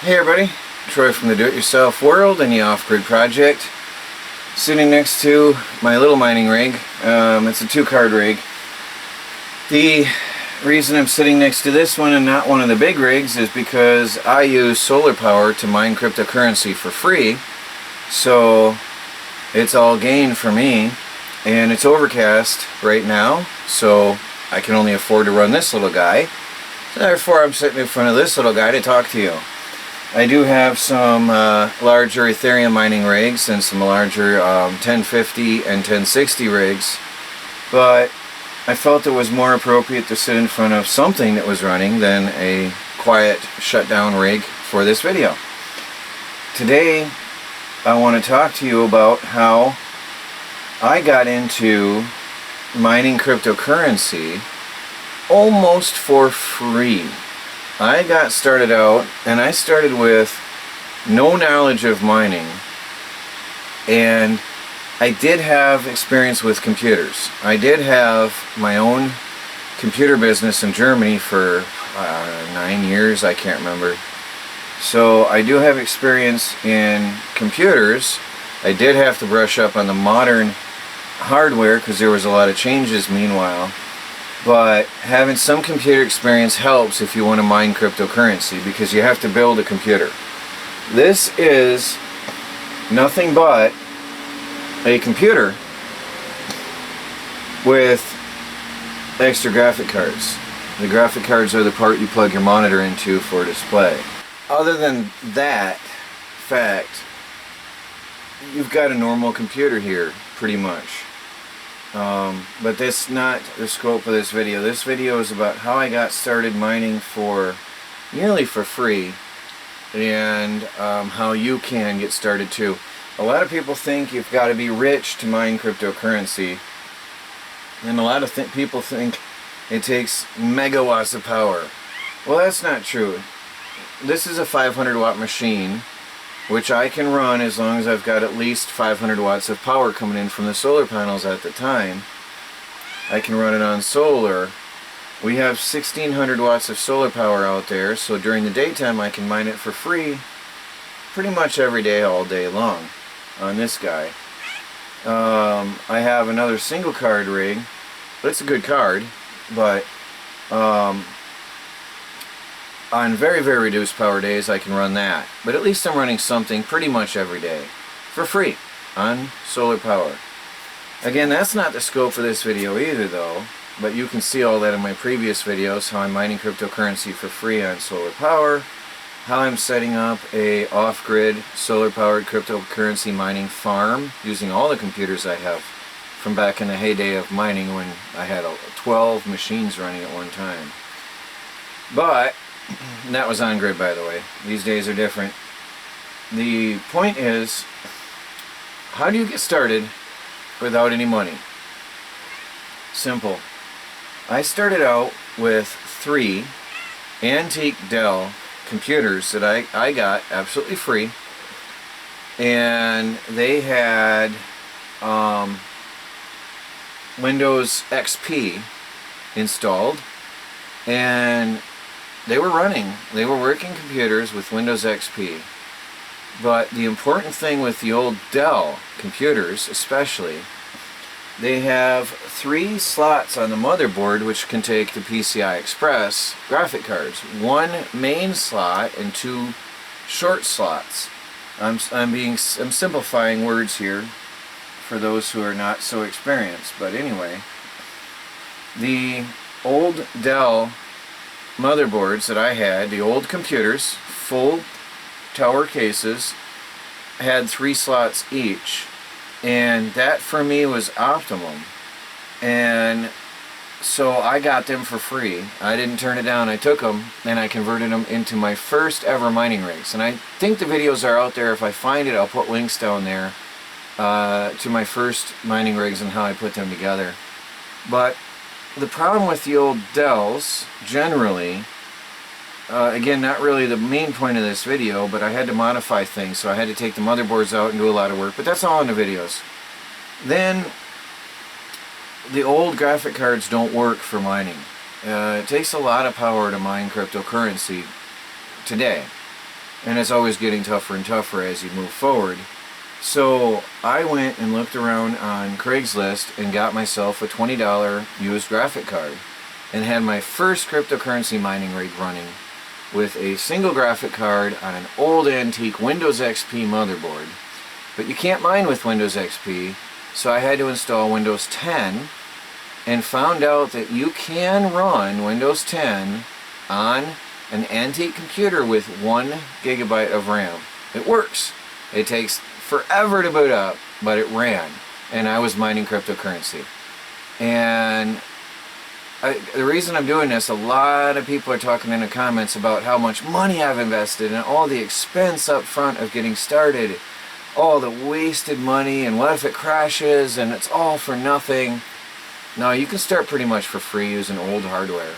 Hey everybody, Troy from the Do-It-Yourself World and the Off-Grid Project. Sitting next to my little mining rig. It's a 2-card rig. The reason I'm sitting next to this one and not one of the big rigs is because I use solar power to mine cryptocurrency for free. So it's all gain for me, and it's overcast right now, so I can only afford to run this little guy. So therefore I'm sitting in front of this little guy to talk to you. I do have some larger Ethereum mining rigs and some larger 1050 and 1060 rigs, but I felt it was more appropriate to sit in front of something that was running than a quiet shutdown rig for this video. Today I want to talk to you about how I got into mining cryptocurrency almost for free. I got started out, and I started with no knowledge of mining, and I did have experience with computers. I did have my own computer business in Germany for 9 years, I can't remember. So I do have experience in computers. I did have to brush up on the modern hardware because there was a lot of changes meanwhile. But having some computer experience helps if you want to mine cryptocurrency, because you have to build a computer. This is nothing but a computer with extra graphic cards. The graphic cards are the part you plug your monitor into for display. Other than that fact, you've got a normal computer here, pretty much. But that's not the scope of this video. This video is about how I got started mining nearly for free, and how you can get started too. A lot of people think you've got to be rich to mine cryptocurrency, and a lot of people think it takes megawatts of power. Well, that's not true. This is a 500 watt machine, which I can run as long as I've got at least 500 watts of power coming in from the solar panels at the time. I can run it on solar. We have 1600 watts of solar power out there, so during the daytime I can mine it for free pretty much every day, all day long on this guy. I have another single card rig, but it's a good card, but on very, very reduced power days I can run that. But at least I'm running something pretty much every day for free on solar power. Again, that's not the scope for this video either though, but you can see all that in my previous videos, how I'm mining cryptocurrency for free on solar power, how I'm setting up a off-grid solar powered cryptocurrency mining farm using all the computers I have from back in the heyday of mining when I had 12 machines running at one time. But and that was on grid, by the way. These days are different. The point is, how do you get started without any money? Simple. I started out with 3 antique Dell computers that I got absolutely free, and they had Windows XP installed, and they were working computers with Windows XP. But the important thing with the old Dell computers especially, they have 3 slots on the motherboard which can take the PCI Express graphic cards. 1 main slot and 2 short slots. I'm simplifying words here for those who are not so experienced, but anyway, the old Dell motherboards that I had, the old computers, full tower cases, had 3 slots each, and that for me was optimum. And so I got them for free. I didn't turn it down. I took them and I converted them into my first ever mining rigs. And I think the videos are out there. If I find it, I'll put links down there to my first mining rigs and how I put them together. But the problem with the old Dells, generally, again, not really the main point of this video, but I had to modify things, so I had to take the motherboards out and do a lot of work, but that's all in the videos. Then, the old graphic cards don't work for mining. It takes a lot of power to mine cryptocurrency today. and it's always getting tougher and tougher as you move forward. So I went and looked around on Craigslist and got myself a $20 used graphic card and had my first cryptocurrency mining rig running with a single graphic card on an old antique Windows XP motherboard. But you can't mine with Windows XP, so I had to install Windows 10 and found out that you can run Windows 10 on an antique computer with 1 GB of RAM. It works. It takes forever to boot up, but it ran, and I was mining cryptocurrency. And the reason I'm doing this, a lot of people are talking in the comments about how much money I've invested and all the expense up front of getting started, all the wasted money, and what if it crashes and it's all for nothing. No, you can start pretty much for free using old hardware.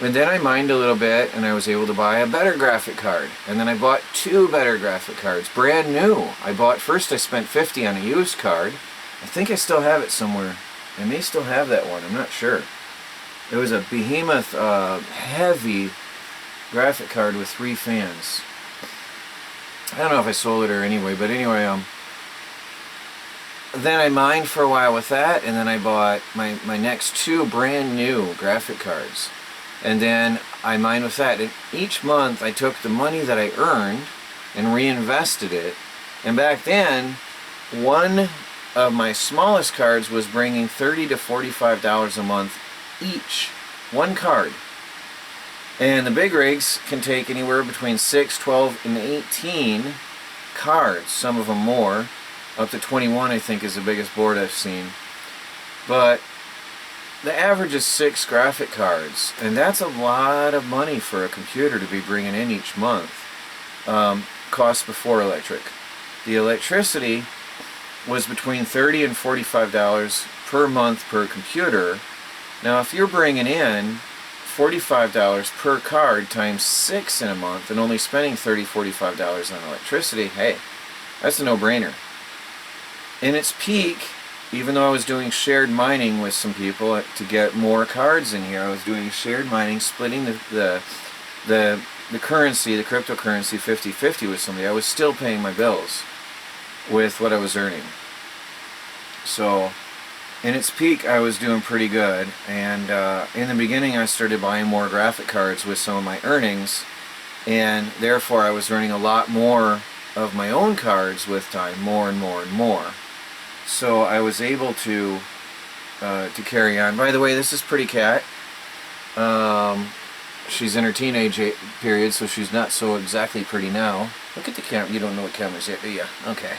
And then I mined a little bit and I was able to buy a better graphic card. And then I bought 2 better graphic cards, brand new. First I spent $50 on a used card. I think I still have it somewhere. I may still have that one, I'm not sure. It was a behemoth, heavy graphic card with 3 fans. I don't know if I sold it or anyway, but anyway, then I mined for a while with that, and then I bought my next 2 brand new graphic cards. And then I mined with that. And each month I took the money that I earned and reinvested it. And back then, one of my smallest cards was bringing $30 to $45 a month each. One card. And the big rigs can take anywhere between 6, 12, and 18 cards. Some of them more. Up to 21, I think, is the biggest board I've seen. But the average is 6 graphic cards, and that's a lot of money for a computer to be bringing in each month. Cost before electric. The electricity was between $30 and $45 per month per computer. Now if you're bringing in $45 per card times 6 in a month and only spending $30, $45 on electricity, hey, that's a no-brainer. In its peak, even though I was doing shared mining with some people to get more cards in here, I was doing shared mining, splitting the currency, the cryptocurrency 50-50 with somebody. I was still paying my bills with what I was earning. So in its peak I was doing pretty good, and in the beginning I started buying more graphic cards with some of my earnings, and therefore I was earning a lot more of my own cards with time, more and more and more. So I was able to carry on. By the way, this is Pretty Cat. She's in her teenage period, so she's not so exactly pretty now. Look at the camera. You don't know what camera's yet, do you? Okay.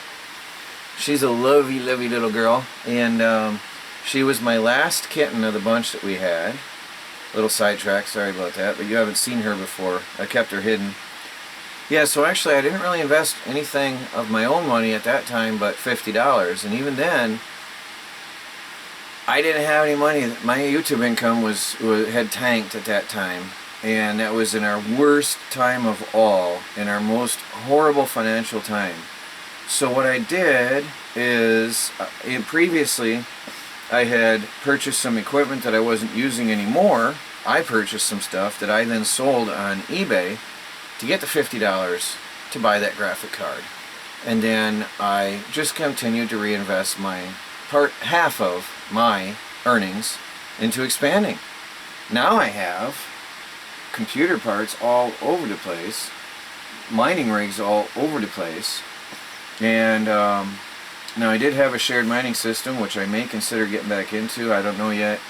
She's a lovely, lovely little girl, and she was my last kitten of the bunch that we had. Little sidetrack, sorry about that, but you haven't seen her before. I kept her hidden. Yeah, so actually I didn't really invest anything of my own money at that time but $50, and even then I didn't have any money. My YouTube income had tanked at that time, and that was in our worst time of all, in our most horrible financial time. So what I did is, previously I had purchased some equipment that I wasn't using anymore. I purchased some stuff that I then sold on eBay to get the $50 to buy that graphic card. And then I just continued to reinvest half of my earnings into expanding. Now I have computer parts all over the place, mining rigs all over the place, and now I did have a shared mining system, which I may consider getting back into. I don't know yet,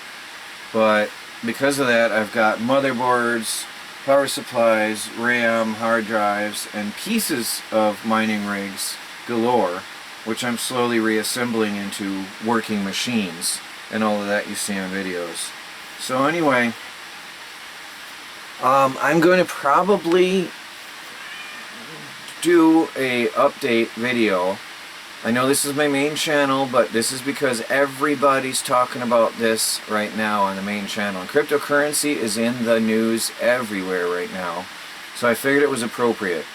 but because of that I've got motherboards, power supplies, RAM, hard drives, and pieces of mining rigs galore, which I'm slowly reassembling into working machines, and all of that you see on videos. So anyway, I'm going to probably do a update video. I know this is my main channel, but this is because everybody's talking about this right now on the main channel. And cryptocurrency is in the news everywhere right now, so I figured it was appropriate.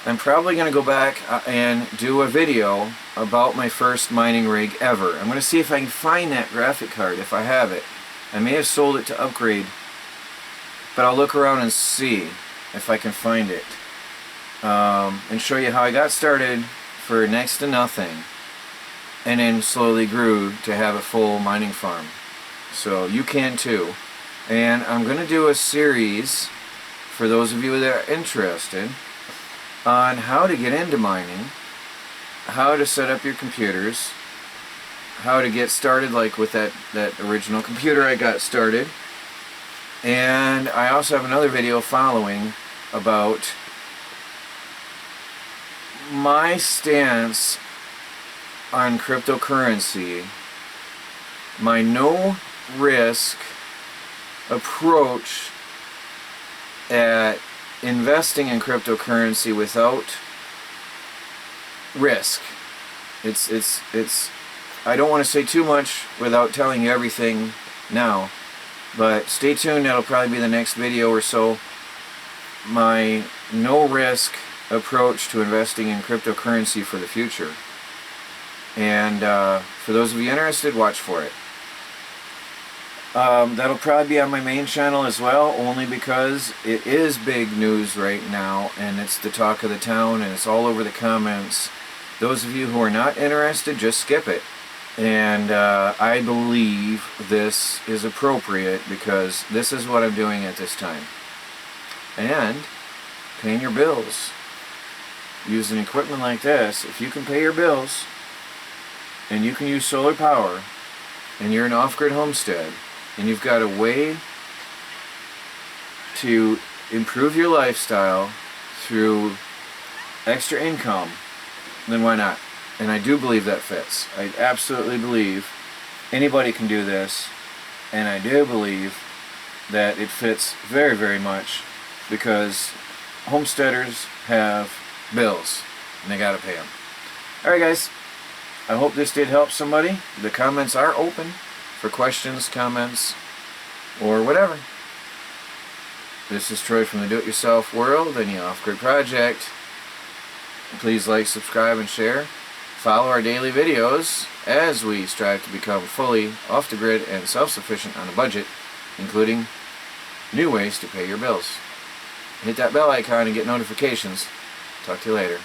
I'm probably going to go back and do a video about my first mining rig ever. I'm going to see if I can find that graphic card, if I have it. I may have sold it to upgrade, but I'll look around and see if I can find it. and show you how I got started for next to nothing and then slowly grew to have a full mining farm. So you can too. And I'm going to do a series for those of you that are interested on how to get into mining, how to set up your computers, how to get started, like with that original computer I got started. And I also have another video following about my stance on cryptocurrency, my no risk approach at investing in cryptocurrency without risk. It's I don't want to say too much without telling you everything now, but stay tuned. That'll probably be the next video or so. My no risk approach to investing in cryptocurrency for the future. And for those of you interested, watch for it. That'll probably be on my main channel as well, only because it is big news right now and it's the talk of the town and it's all over the comments. Those of you who are not interested, just skip it. And I believe this is appropriate because this is what I'm doing at this time. And paying your bills. Using equipment like this, if you can pay your bills and you can use solar power and you're an off-grid homestead and you've got a way to improve your lifestyle through extra income, then why not? And I do believe that fits. I absolutely believe anybody can do this, and I do believe that it fits very, very much because homesteaders have bills and they gotta pay them. Alright guys, I hope this did help somebody. The comments are open for questions, comments, or whatever. This is Troy from the Do-It-Yourself World and the Off-Grid Project. Please like, subscribe, and share. Follow our daily videos as we strive to become fully off the grid and self-sufficient on a budget, including new ways to pay your bills. Hit that bell icon and get notifications. Talk to you later.